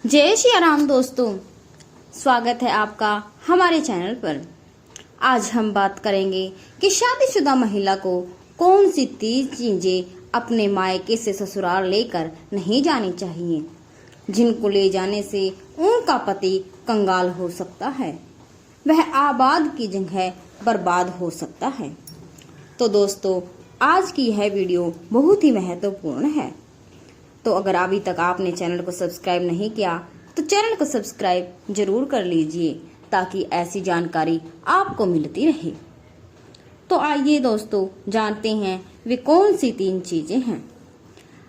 जय श्री राम दोस्तों, स्वागत है आपका हमारे चैनल पर। आज हम बात करेंगे कि शादीशुदा महिला को कौन सी 3 चीजें अपने मायके से ससुराल लेकर नहीं जानी चाहिए, जिनको ले जाने से उनका पति कंगाल हो सकता है, वह आबाद की जगह बर्बाद हो सकता है। तो दोस्तों, आज की यह वीडियो बहुत ही महत्वपूर्ण है। तो अगर अभी तक आपने चैनल को सब्सक्राइब नहीं किया तो चैनल को सब्सक्राइब जरूर कर लीजिए, ताकि ऐसी जानकारी आपको मिलती रहे। तो आइए दोस्तों, जानते हैं वे कौन सी 3 चीजें हैं।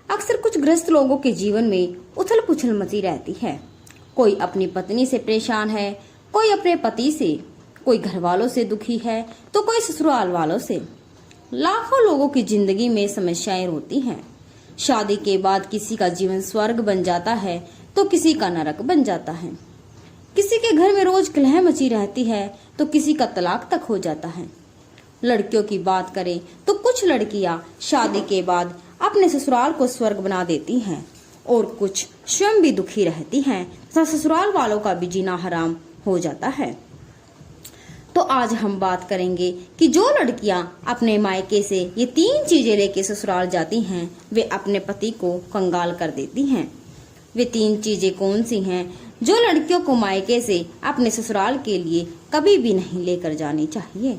अक्सर कुछ गृहस्थ लोगों के जीवन में उथल पुथल मची रहती है। कोई अपनी पत्नी से परेशान है, कोई अपने पति से, कोई घर वालों से दुखी है तो कोई ससुराल वालों से। लाखों लोगों की जिंदगी में समस्याएं होती हैं। शादी के बाद किसी का जीवन स्वर्ग बन जाता है तो किसी का नरक बन जाता है। किसी के घर में रोज कलह मची रहती है तो किसी का तलाक तक हो जाता है। लड़कियों की बात करें तो कुछ लड़कियां शादी के बाद अपने ससुराल को स्वर्ग बना देती हैं और कुछ स्वयं भी दुखी रहती हैं तथा ससुराल वालों का भी जीना हराम हो जाता है। तो आज हम बात करेंगे कि जो लड़कियां अपने मायके से ये 3 चीजें लेके ससुराल जाती हैं, वे अपने पति को कंगाल कर देती हैं। वे 3 चीजें कौन सी हैं जो लड़कियों को मायके से अपने ससुराल के लिए कभी भी नहीं लेकर जानी चाहिए।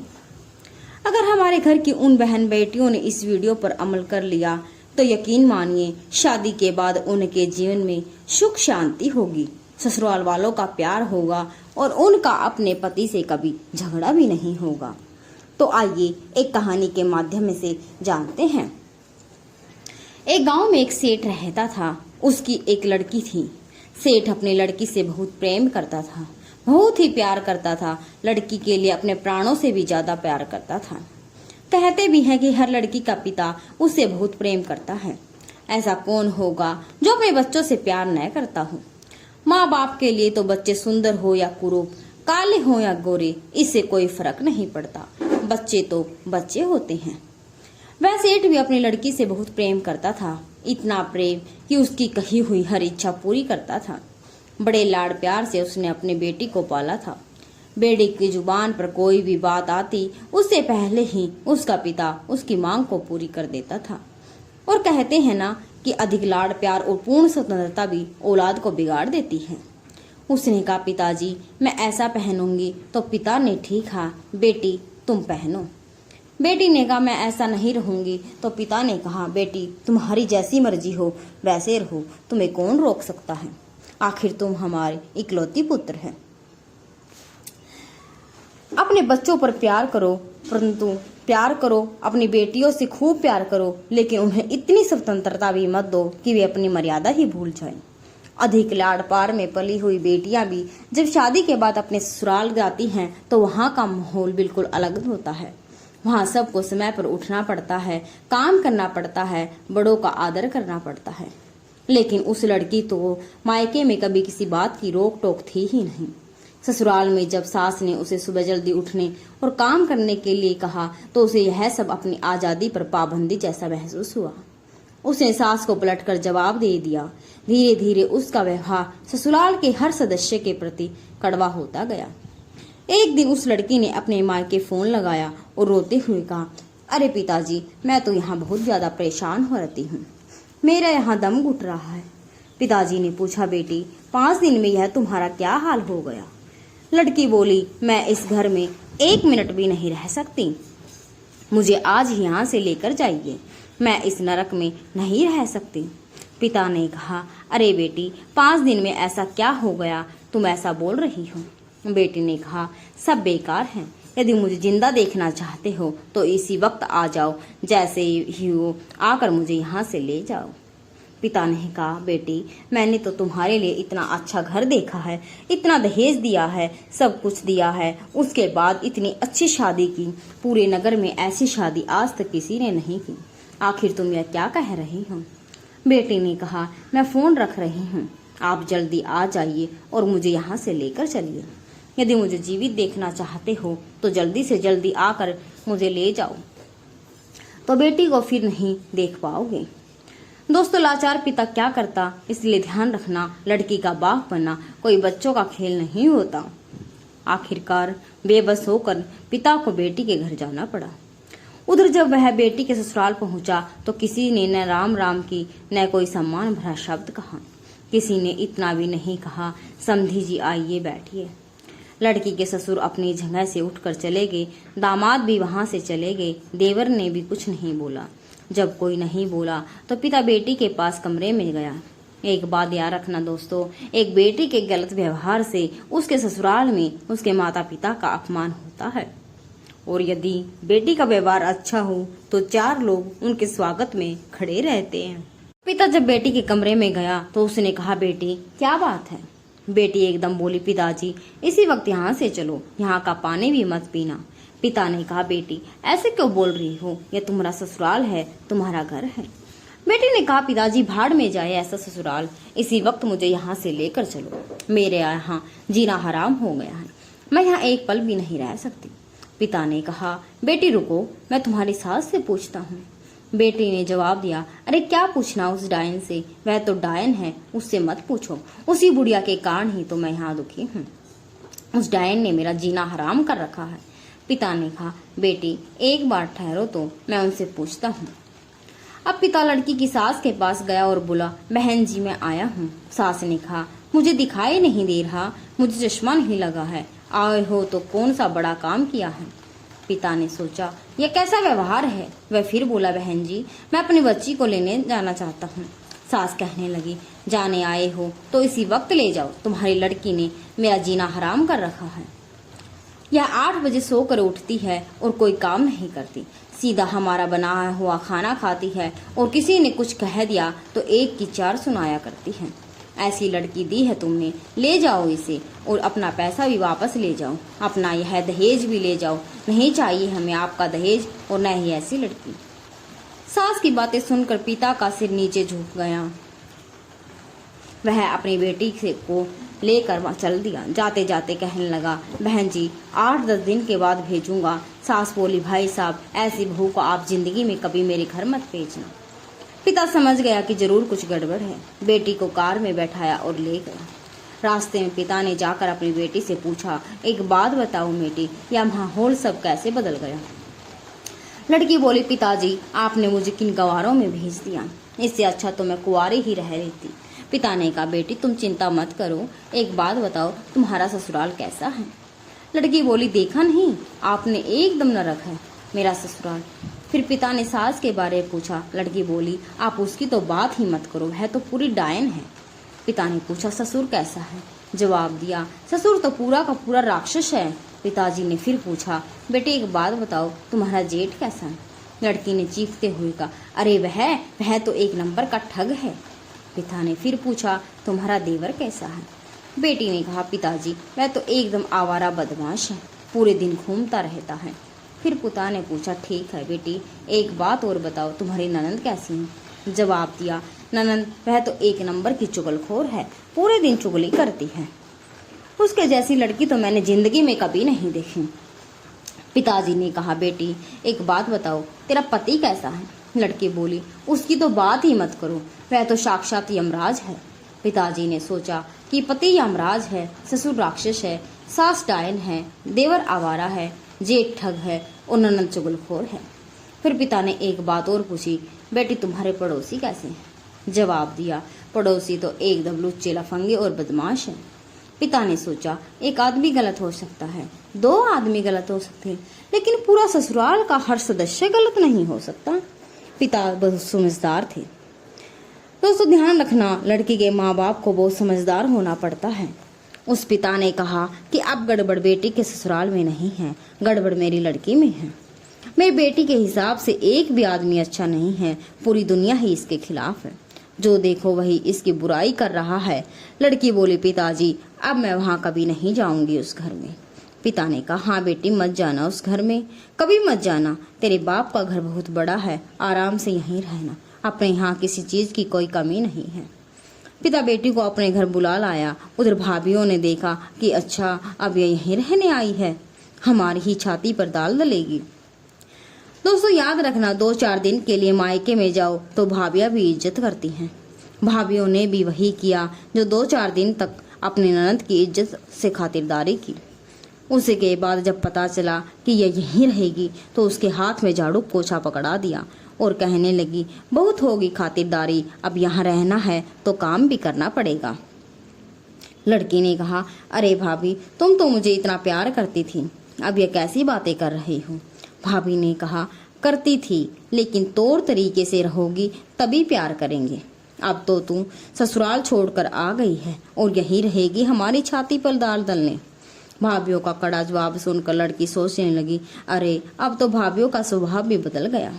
अगर हमारे घर की उन बहन बेटियों ने इस वीडियो पर अमल कर लिया तो यकीन मानिए, शादी के बाद उनके जीवन में सुख शांति होगी, ससुराल वालों का प्यार होगा और उनका अपने पति से कभी झगड़ा भी नहीं होगा। तो आइए एक कहानी के माध्यम से जानते हैं। एक गांव में एक सेठ रहता था। उसकी एक लड़की थी। सेठ अपनी लड़की से बहुत प्रेम करता था, बहुत ही प्यार करता था। लड़की के लिए अपने प्राणों से भी ज्यादा प्यार करता था। कहते भी हैं कि हर लड़की का पिता उसे बहुत प्रेम करता है। ऐसा कौन होगा जो अपने बच्चों से प्यार न करता हो। माँ बाप के लिए तो बच्चे सुंदर हो या कुरूप, काले हो या गोरे, इससे कोई फर्क नहीं पड़ता। बच्चे तो बच्चे होते हैं। वह सेठ भी अपनी लड़की से बहुत प्रेम करता था, इतना प्रेम कि उसकी कही हुई हर इच्छा पूरी करता था। बड़े लाड़ प्यार से उसने अपनी बेटी को पाला था। बेटी की जुबान पर कोई भी बात आती, उससे पहले ही उसका पिता उसकी मांग को पूरी कर देता था। और कहते हैं ना कि अधिक लाड़ प्यार और पूर्ण स्वतंत्रता भी औलाद को बिगाड़ देती है। उसने कहा, पिताजी मैं ऐसा पहनूंगी, तो पिता ने ठीक कहा, बेटी तुम पहनो। बेटी ने कहा, मैं ऐसा नहीं रहूंगी, तो पिता ने कहा, बेटी तुम्हारी जैसी मर्जी हो वैसे रहो, तुम्हें कौन रोक सकता है, आखिर तुम हमारे इकलौती पुत्र है। अपने बच्चों पर प्यार करो, परंतु प्यार करो, अपनी बेटियों से खूब प्यार करो, लेकिन उन्हें इतनी स्वतंत्रता भी मत दो कि वे अपनी मर्यादा ही भूल जाएं। अधिक लाड़ प्यार में पली हुई बेटियां भी जब शादी के बाद अपने ससुराल जाती हैं तो वहां का माहौल बिल्कुल अलग होता है। वहां सबको समय पर उठना पड़ता है, काम करना पड़ता है, बड़ों का आदर करना पड़ता है। लेकिन उस लड़की तो मायके में कभी किसी बात की रोक टोक थी ही नहीं। ससुराल में जब सास ने उसे सुबह जल्दी उठने और काम करने के लिए कहा तो उसे यह सब अपनी आजादी पर पाबंदी जैसा महसूस हुआ। उसने सास को पलटकर जवाब दे दिया। धीरे धीरे उसका व्यवहार ससुराल के हर सदस्य के प्रति कड़वा होता गया। एक दिन उस लड़की ने अपने मायके फोन लगाया और रोते हुए कहा, अरे पिताजी मैं तो यहाँ बहुत ज्यादा परेशान हो रहती हूँ, मेरा यहाँ दम घुट रहा है। पिताजी ने पूछा, बेटी 5 दिन में यह तुम्हारा क्या हाल हो गया। लड़की बोली, मैं इस घर में 1 मिनट भी नहीं रह सकती, मुझे आज ही यहाँ से लेकर जाइए, मैं इस नरक में नहीं रह सकती। पिता ने कहा, अरे बेटी 5 दिन में ऐसा क्या हो गया, तुम ऐसा बोल रही हो। बेटी ने कहा, सब बेकार है, यदि मुझे जिंदा देखना चाहते हो तो इसी वक्त आ जाओ, जैसे ही हो आकर मुझे यहाँ से ले जाओ। पिता ने कहा, बेटी मैंने तो तुम्हारे लिए इतना अच्छा घर देखा है, इतना दहेज दिया है, सब कुछ दिया है, उसके बाद इतनी अच्छी शादी की, पूरे नगर में ऐसी शादी आज तक किसी ने नहीं की, आखिर तुम यह क्या कह रही हो। बेटी ने कहा, मैं फोन रख रही हूँ, आप जल्दी आ जाइए और मुझे यहाँ से लेकर चलिए। यदि मुझे जीवित देखना चाहते हो तो जल्दी से जल्दी आकर मुझे ले जाओ, तो बेटी को फिर नहीं देख पाओगे। दोस्तों, लाचार पिता क्या करता, इसलिए ध्यान रखना, लड़की का बाप बनना कोई बच्चों का खेल नहीं होता। आखिरकार बेबस होकर पिता को बेटी के घर जाना पड़ा। उधर जब वह बेटी के ससुराल पहुंचा तो किसी ने न राम राम की न कोई सम्मान भरा शब्द कहा। किसी ने इतना भी नहीं कहा, समधी जी आइए बैठिए। लड़की के ससुर अपनी जगह से उठकर चले गए, दामाद भी वहां से चले गए, देवर ने भी कुछ नहीं बोला। जब कोई नहीं बोला तो पिता बेटी के पास कमरे में गया। एक बात याद रखना दोस्तों, एक बेटी के गलत व्यवहार से उसके ससुराल में उसके माता पिता का अपमान होता है, और यदि बेटी का व्यवहार अच्छा हो तो 4 लोग उनके स्वागत में खड़े रहते हैं। पिता जब बेटी के कमरे में गया तो उसने कहा, बेटी क्या बात है? बेटी एकदम बोली, पिताजी इसी वक्त यहाँ से चलो, यहाँ का पानी भी मत पीना। पिता ने कहा, बेटी ऐसे क्यों बोल रही हो, यह तुम्हारा ससुराल है, तुम्हारा घर है। बेटी ने कहा, पिताजी भाड़ में जाए ऐसा ससुराल, इसी वक्त मुझे यहाँ से लेकर चलो, मेरे यहाँ जीना हराम हो गया है, मैं यहाँ एक पल भी नहीं रह सकती। पिता ने कहा, बेटी रुको, मैं तुम्हारी सास से पूछता हूँ। बेटी ने जवाब दिया, अरे क्या पूछना उस डायन से, वह तो डायन है, उससे मत पूछो, उसी बुढ़िया के कारण ही तो मैं यहाँ दुखी हूँ, उस डायन ने मेरा जीना हराम कर रखा है। पिता ने कहा, बेटी एक बार ठहरो तो मैं उनसे पूछता हूँ। अब पिता लड़की की सास के पास गया और बोला, बहन जी मैं आया हूँ। सास ने कहा, मुझे दिखाई नहीं दे रहा, मुझे चश्मा नहीं लगा है, आए हो तो कौन सा बड़ा काम किया है। पिता ने सोचा, यह कैसा व्यवहार है। वह फिर बोला, बहन जी मैं अपनी बच्ची को लेने जाना चाहता हूँ। सास कहने लगी, जाने आए हो तो इसी वक्त ले जाओ, तुम्हारी लड़की ने मेरा जीना हराम कर रखा है। यह 8 बजे सोकर उठती है और कोई काम नहीं करती, सीधा हमारा बनाया हुआ खाना खाती है, और किसी ने कुछ कह दिया तो 1 की 4 सुनाया करती है। ऐसी लड़की दी है तुमने, ले जाओ इसे और अपना पैसा भी वापस ले जाओ, अपना यह दहेज भी ले जाओ, नहीं चाहिए हमें आपका दहेज और न ही ऐसी लड़की। सास की बातें सुनकर पिता का सिर नीचे झुक गया। वह अपनी बेटी से को लेकर चल दिया। जाते जाते कहने लगा, बहन जी 8-10 दिन के बाद भेजूंगा। सास बोली, भाई साहब ऐसी बहू को आप जिंदगी में कभी मेरे घर मत भेजना। पिता समझ गया कि जरूर कुछ गड़बड़ है, बेटी को कार में बैठाया और ले गया। रास्ते में पिता ने जाकर अपनी बेटी से पूछा, एक बात बताओ बेटी, यह माहौल सब कैसे बदल गया? लड़की बोली, पिताजी आपने मुझे किन गवारों में भेज दिया, इससे अच्छा तो मैं कुंवारी ही रह लेती। पिता ने कहा, बेटी तुम चिंता मत करो, एक बात बताओ तुम्हारा ससुराल कैसा है? लड़की बोली, देखा नहीं आपने, एकदम नरक है मेरा ससुराल। फिर पिता ने सास के बारे में पूछा। लड़की बोली, आप उसकी तो बात ही मत करो, वह तो पूरी डायन है। पिता ने पूछा, ससुर कैसा है? जवाब दिया, ससुर तो पूरा का पूरा राक्षस है। पिताजी ने फिर पूछा, बेटे एक बात बताओ तुम्हारा जेठ कैसा है? लड़की ने चीखते हुए कहा, अरे वह तो 1 नंबर का ठग है। पिता ने फिर पूछा, तुम्हारा देवर कैसा है? बेटी ने कहा, पिताजी वह तो एकदम आवारा बदमाश है, पूरे दिन घूमता रहता है। फिर पिता ने पूछा, ठीक है बेटी एक बात और बताओ तुम्हारी ननंद कैसी है? जवाब दिया, ननंद वह तो 1 नंबर की चुगलखोर है, पूरे दिन चुगली करती है, उसके जैसी लड़की तो मैंने जिंदगी में कभी नहीं देखी। पिताजी ने कहा, बेटी एक बात बताओ तेरा पति कैसा है? लड़की बोली, उसकी तो बात ही मत करो, वह तो साक्षात यमराज है। पिताजी ने सोचा कि पति यमराज है, ससुर राक्षस है, सास डायन है, देवर आवारा है, जेठ ठग है और ननंद चुगलखोर है। फिर पिता ने एक बात और पूछी, बेटी तुम्हारे पड़ोसी कैसे हैं? जवाब दिया, पड़ोसी तो एकदम लुच्चे लफंगे और बदमाश है। पिता ने सोचा, एक आदमी गलत हो सकता है, 2 आदमी गलत हो सकते हैं, लेकिन पूरा ससुराल का हर सदस्य गलत नहीं हो सकता। पिता बहुत समझदार थे। दोस्तों ध्यान रखना, लड़की के माँ बाप को बहुत समझदार होना पड़ता है। उस पिता ने कहा कि अब गड़बड़ बेटी के ससुराल में नहीं है, गड़बड़ मेरी लड़की में है। मेरी बेटी के हिसाब से एक भी आदमी अच्छा नहीं है, पूरी दुनिया ही इसके खिलाफ है, जो देखो वही इसकी बुराई कर रहा है। लड़की बोली, पिताजी अब मैं वहाँ कभी नहीं जाऊंगी उस घर में। पिता ने कहा, हाँ बेटी मत जाना उस घर में, कभी मत जाना, तेरे बाप का घर बहुत बड़ा है, आराम से यहीं रहना, अपने यहाँ किसी चीज की कोई कमी नहीं है। पिता बेटी को अपने घर बुला लाया। उधर भाभियों ने देखा कि अच्छा अब ये यहीं रहने आई है, हमारी ही छाती पर दाल डलेगी। दोस्तों याद रखना, 2-4 दिन के लिए मायके में जाओ तो भाभियां भी इज्जत करती हैं। भाभीियों ने भी वही किया जो 2-4 दिन तक अपनी ननद की इज्जत से खातिरदारी की। उसी के बाद जब पता चला कि यह यहीं रहेगी तो उसके हाथ में झाड़ू पोछा पकड़ा दिया और कहने लगी, बहुत होगी खातिरदारी, अब यहाँ रहना है तो काम भी करना पड़ेगा। लड़की ने कहा, अरे भाभी, तुम तो मुझे इतना प्यार करती थी, अब ये कैसी बातें कर रही हो। भाभी ने कहा, करती थी, लेकिन तौर तरीके से रहोगी तभी प्यार करेंगे। अब तो तू ससुराल छोड़कर आ गई है और यहीं रहेगी हमारी छाती पर दाल दलने। भाभीियों का कड़ा जवाब सुनकर लड़की सोचने लगी, अरे अब तो भाभीियों का स्वभाव भी बदल गया।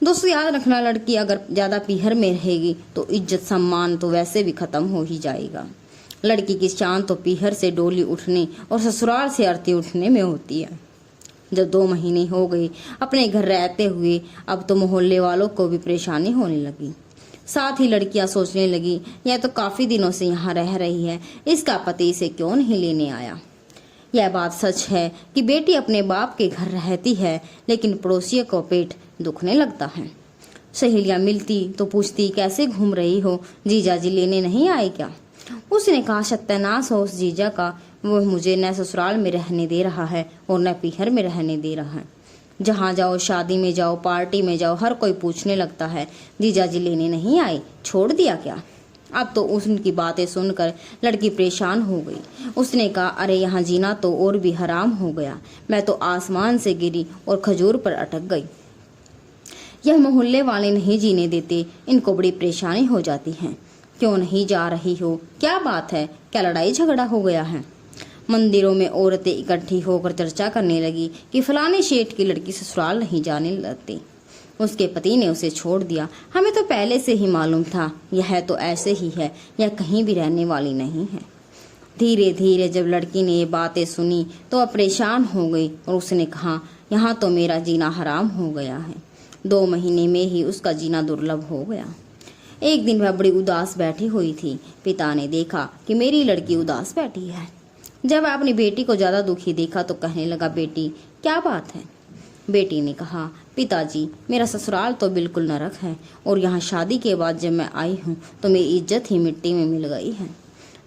दोस्तों याद रखना, लड़की अगर ज्यादा पीहर में रहेगी तो इज्जत सम्मान तो वैसे भी खत्म हो ही जाएगा। लड़की की शान तो पीहर से डोली उठने और ससुराल से अर्थी उठने में होती है। जब 2 महीने हो गए अपने घर रहते हुए, अब तो मोहल्ले वालों को भी परेशानी होने लगी। साथ ही लड़कियां सोचने लगी, यह तो काफी दिनों से यहाँ रह रही है, इसका पति इसे क्यों नहीं लेने आया। यह बात सच है कि बेटी अपने बाप के घर रहती है, लेकिन पड़ोसियों को पेट दुखने लगता है। सहेलियां मिलती तो पूछती, कैसे घूम रही हो, जीजा जी लेने नहीं आए क्या। उसने कहा, सत्यानाश हो उस जीजा का, वो मुझे न ससुराल में रहने दे रहा है और न पीहर में रहने दे रहा है। जहाँ जाओ, शादी में जाओ, पार्टी में जाओ, हर कोई पूछने लगता है, जीजा जी लेने नहीं आए, छोड़ दिया क्या। अब तो उनकी बातें सुनकर लड़की परेशान हो गई। उसने कहा, अरे यहाँ जीना तो और भी हराम हो गया, मैं तो आसमान से गिरी और खजूर पर अटक गई। यह मोहल्ले वाले नहीं जीने देते, इनको बड़ी परेशानी हो जाती है। क्यों नहीं जा रही हो, क्या बात है, क्या लड़ाई झगड़ा हो गया है। मंदिरों में औरतें इकट्ठी होकर चर्चा करने लगी कि फलाने शेठ की लड़की ससुराल नहीं जाने लगती, उसके पति ने उसे छोड़ दिया, हमें तो पहले से ही मालूम था, यह तो ऐसे ही है, यह कहीं भी रहने वाली नहीं है। धीरे धीरे जब लड़की ने ये बातें सुनी तो वह परेशान हो गई और उसने कहा, यहाँ तो मेरा जीना हराम हो गया है। 2 महीने में ही उसका जीना दुर्लभ हो गया। एक दिन वह बड़ी उदास बैठी हुई थी। पिता ने देखा कि मेरी लड़की उदास बैठी है। जब वह अपनी बेटी को ज्यादा दुखी देखा तो कहने लगा, बेटी क्या बात है। बेटी ने कहा, पिताजी, मेरा ससुराल तो बिल्कुल नरक है और यहाँ शादी के बाद जब मैं आई हूँ तो मेरी इज्जत ही मिट्टी में मिल गई है।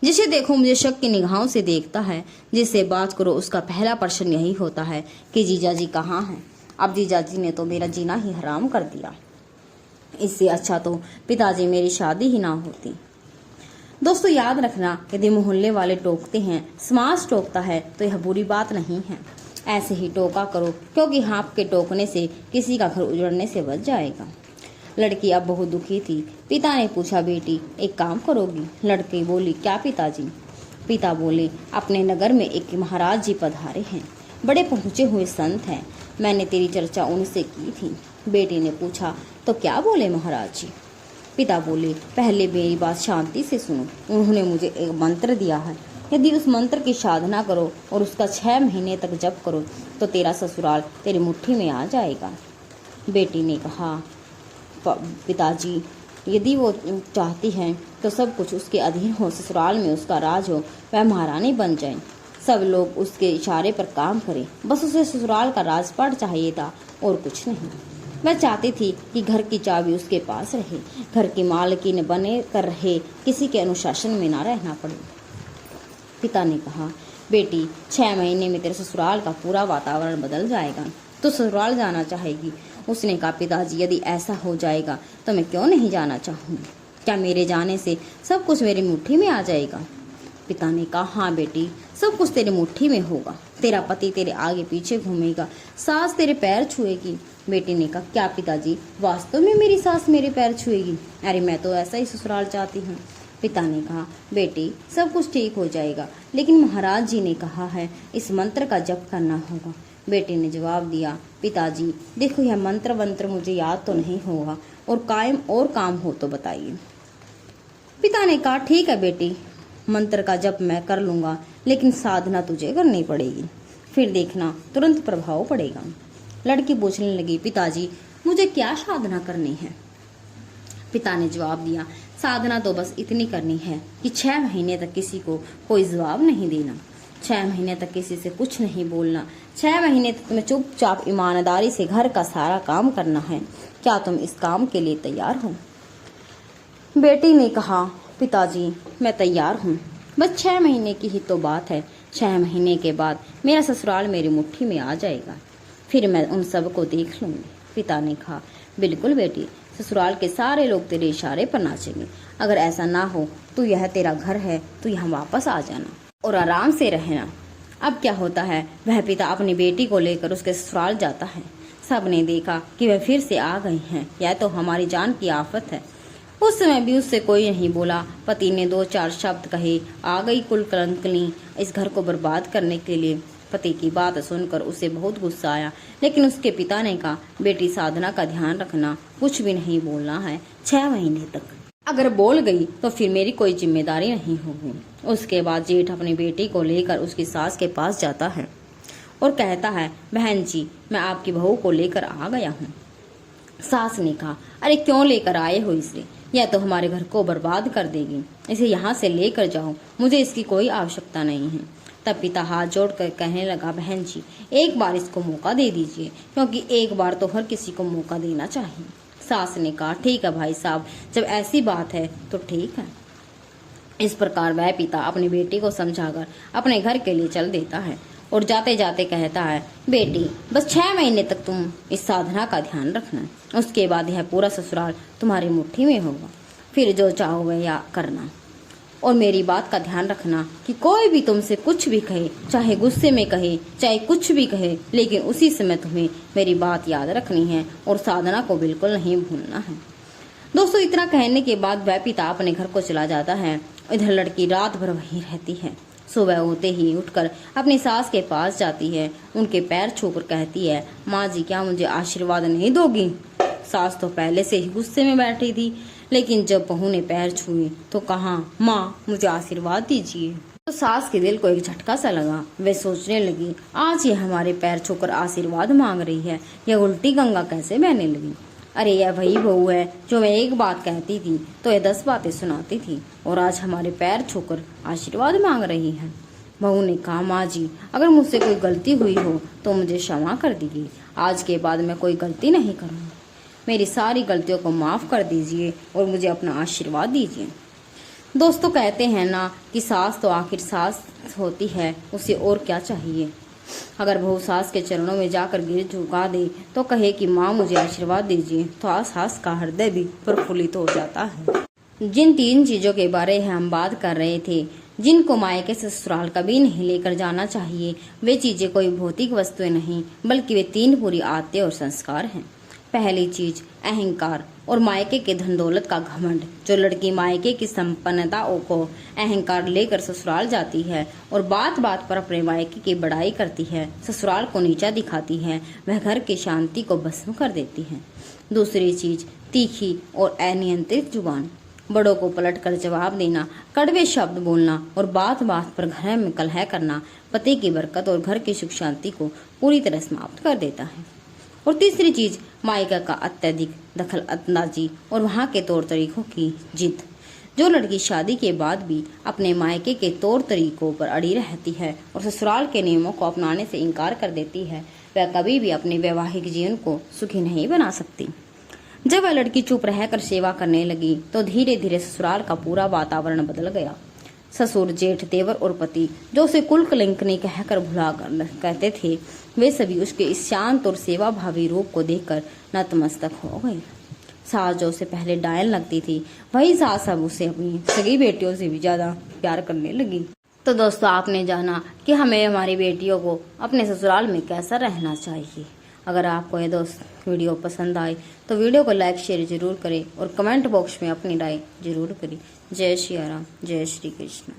जिसे देखो मुझे शक की निगाहों से देखता है, जिससे बात करो उसका पहला प्रश्न यही होता है कि जीजाजी कहाँ हैं। अब जीजाजी ने तो मेरा जीना ही हराम कर दिया, इससे अच्छा तो पिताजी मेरी शादी ही ना होती। दोस्तों याद रखना, यदि मोहल्ले वाले टोकते हैं, समाज टोकता है तो यह बुरी बात नहीं है। ऐसे ही टोका करो, क्योंकि हाथ के टोकने से किसी का घर उजड़ने से बच जाएगा। लड़की अब बहुत दुखी थी। पिता ने पूछा, बेटी एक काम करोगी। लड़की बोली, क्या पिताजी। पिता बोले, अपने नगर में एक महाराज जी पधारे हैं, बड़े पहुँचे हुए संत हैं, मैंने तेरी चर्चा उनसे की थी। बेटी ने पूछा, तो क्या बोले महाराज जी। पिता बोले, पहले मेरी बात शांति से सुनो। उन्होंने मुझे एक मंत्र दिया है, यदि उस मंत्र की साधना करो और उसका 6 महीने तक जप करो तो तेरा ससुराल तेरी मुट्ठी में आ जाएगा। बेटी ने कहा, पिताजी यदि वो चाहती है तो सब कुछ उसके अधीन हो, ससुराल में उसका राज हो, वह महारानी बन जाए, सब लोग उसके इशारे पर काम करें, बस उसे ससुराल का राजपाट चाहिए था और कुछ नहीं। वह चाहती थी कि घर की चाबी उसके पास रहे, घर की मालकिन बने कर रहे, किसी के अनुशासन में ना रहना पड़े। पिता ने कहा, बेटी 6 महीने में तेरे ससुराल का पूरा वातावरण बदल जाएगा, तो ससुराल जाना चाहेगी। उसने कहा, पिताजी यदि ऐसा हो जाएगा तो मैं क्यों नहीं जाना चाहूँगी, क्या मेरे जाने से सब कुछ मेरी मुट्ठी में आ जाएगा। पिता ने कहा, हाँ बेटी, सब कुछ तेरी मुट्ठी में होगा, तेरा पति तेरे आगे पीछे घूमेगा, सास तेरे पैर छुएगी। बेटी ने कहा, क्या पिताजी, वास्तव में मेरी सास मेरे पैर छुएगी। अरे मैं तो ऐसा ही ससुराल चाहती हूँ। पिता ने कहा, बेटी सब कुछ ठीक हो जाएगा, लेकिन महाराज जी ने कहा है इस मंत्र का जप करना होगा। बेटी ने जवाब दिया, पिताजी देखो यह मंत्र मुझे याद तो नहीं होगा और कायम और काम हो तो बताइए। पिता ने कहा, ठीक है बेटी, मंत्र का जप मैं कर लूंगा, लेकिन साधना तुझे करनी पड़ेगी, फिर देखना तुरंत प्रभाव पड़ेगा। लड़की पूछने लगी, पिताजी मुझे क्या साधना करनी है। पिता ने जवाब दिया, साधना तो बस इतनी करनी है कि 6 महीने तक किसी को कोई जवाब नहीं देना, 6 महीने तक किसी से कुछ नहीं बोलना। 6 महीने तक तुम्हें चुपचाप ईमानदारी से घर का सारा काम करना है। क्या तुम इस काम के लिए तैयार हो? बेटी ने कहा, पिताजी मैं तैयार हूँ, बस 6 महीने की ही तो बात है। 6 महीने के बाद मेरा ससुराल मेरी मुट्ठी में आ जाएगा, फिर मैं उन सब को देख लूंगी। पिता ने कहा, बिल्कुल बेटी, ससुराल के सारे लोग तेरे इशारे पर नाचेंगे। अगर ऐसा ना हो तो यह तेरा घर है, तो यहाँ वापस आ जाना और आराम से रहना। अब क्या होता है, वह पिता अपनी बेटी को लेकर उसके ससुराल जाता है। सबने देखा कि वह फिर से आ गई हैं, यह तो हमारी जान की आफत है। उस समय भी उससे कोई नहीं बोला। पति ने 2-4 शब्द कहे, आ गई कुल कलंकनी इस घर को बर्बाद करने के लिए। पति की बात सुनकर उसे बहुत गुस्सा आया, लेकिन उसके पिता ने कहा, बेटी साधना का ध्यान रखना, कुछ भी नहीं बोलना है 6 महीने तक। अगर बोल गई तो फिर मेरी कोई जिम्मेदारी नहीं होगी। उसके बाद जेठ अपनी बेटी को लेकर उसकी सास के पास जाता है और कहता है, बहन जी मैं आपकी बहू को लेकर आ गया हूँ। सास ने कहा, अरे क्यों लेकर आए हो इसे, यह तो हमारे घर को बर्बाद कर देगी, इसे यहाँ से लेकर जाओ, मुझे इसकी कोई आवश्यकता नहीं है। तब पिता हाथ जोड़कर कहने लगा, बहन जी एक बार इसको मौका दे दीजिए, क्योंकि एक बार तो हर किसी को मौका देना चाहिए। सास ने कहा, ठीक है भाई साहब, जब ऐसी बात है तो ठीक है। इस प्रकार वह पिता अपनी बेटी को समझाकर अपने घर के लिए चल देता है और जाते जाते कहता है, बेटी बस 6 महीने तक तुम इस साधना का ध्यान रखना, उसके बाद यह पूरा ससुराल तुम्हारी मुट्ठी में होगा, फिर जो चाहो वह या करना। और मेरी बात का ध्यान रखना कि कोई भी तुमसे कुछ भी कहे, चाहे गुस्से में कहे, चाहे कुछ भी कहे, लेकिन उसी समय तुम्हें मेरी बात याद रखनी है और साधना को बिल्कुल नहीं भूलना है। दोस्तों, इतना कहने के बाद वह पिता अपने घर को चला जाता है। इधर लड़की रात भर वहीं रहती है। सुबह होते ही उठकर अपनी सास के पास जाती है, उनके पैर छूकर कहती है, माँ जी क्या मुझे आशीर्वाद नहीं दोगी? सास तो पहले से ही गुस्से में बैठी थी, लेकिन जब बहू ने पैर छुए तो कहा, माँ मुझे आशीर्वाद दीजिए। तो सास के दिल को एक झटका सा लगा। वे सोचने लगी, आज ये हमारे पैर छूकर आशीर्वाद मांग रही है, यह उल्टी गंगा कैसे बहने लगी? अरे यह वही बहू है जो मैं एक बात कहती थी तो यह 10 बातें सुनाती थी, और आज हमारे पैर छूकर आशीर्वाद मांग रही है। बहू ने कहा, माँ जी अगर मुझसे कोई गलती हुई हो तो मुझे क्षमा कर दीजिए, आज के बाद मैं कोई गलती नहीं करूँगी, मेरी सारी गलतियों को माफ़ कर दीजिए और मुझे अपना आशीर्वाद दीजिए। दोस्तों, कहते हैं ना कि सास तो आखिर सास होती है, उसे और क्या चाहिए। अगर बहू सास के चरणों में जाकर गिर झुका दे तो कहे कि माँ मुझे आशीर्वाद दीजिए, तो सास का हृदय भी प्रफुल्लित हो जाता है। जिन 3 चीज़ों के बारे में हम बात कर रहे थे, जिनको मायके से ससुराल कभी नहीं लेकर जाना चाहिए, वे चीज़ें कोई भौतिक वस्तुएं नहीं, बल्कि वे 3 बुरी आदतें और संस्कार हैं। पहली चीज अहंकार और मायके के धन दौलत का घमंड। जो लड़की मायके की संपन्नताओं को अहंकार लेकर ससुराल जाती है और बात बात पर अपने मायके की बड़ाई करती है, ससुराल को नीचा दिखाती है, वह घर की शांति को भस्म कर देती है। दूसरी चीज तीखी और अनियंत्रित जुबान। बड़ों को पलटकर जवाब देना, कड़वे शब्द बोलना और बात बात पर घर में कलह करना पति की बरकत और घर की सुख शांति को पूरी तरह समाप्त कर देता है। और तीसरी चीज मायका का अत्यधिक दखल अंदाजी और वहाँ के तौर तरीकों की जिद। जो लड़की शादी के बाद भी अपने मायके के तौर तरीकों पर अड़ी रहती है और ससुराल के नियमों को अपनाने से इनकार कर देती है, वह कभी भी अपने वैवाहिक जीवन को सुखी नहीं बना सकती। जब वह लड़की चुप रहकर सेवा करने लगी तो धीरे धीरे ससुराल का पूरा वातावरण बदल गया। ससुर, जेठ, देवर और पति जो उसे कुल कलंकनी कहकर भुला कहते थे, वे सभी उसके इस शांत और सेवा भावी रूप को देखकर नतमस्तक हो गए। सास जो उसे पहले डायन लगती थी, वही सास अब उसे अपनी सगी बेटियों से भी ज्यादा प्यार करने लगी। तो दोस्तों, आपने जाना कि हमें हमारी बेटियों को अपने ससुराल में कैसा रहना चाहिए। अगर आपको ये दोस्त वीडियो पसंद आए तो वीडियो को लाइक शेयर जरूर करें और कमेंट बॉक्स में अपनी राय जरूर करें। जय श्री राम, जय श्री कृष्ण।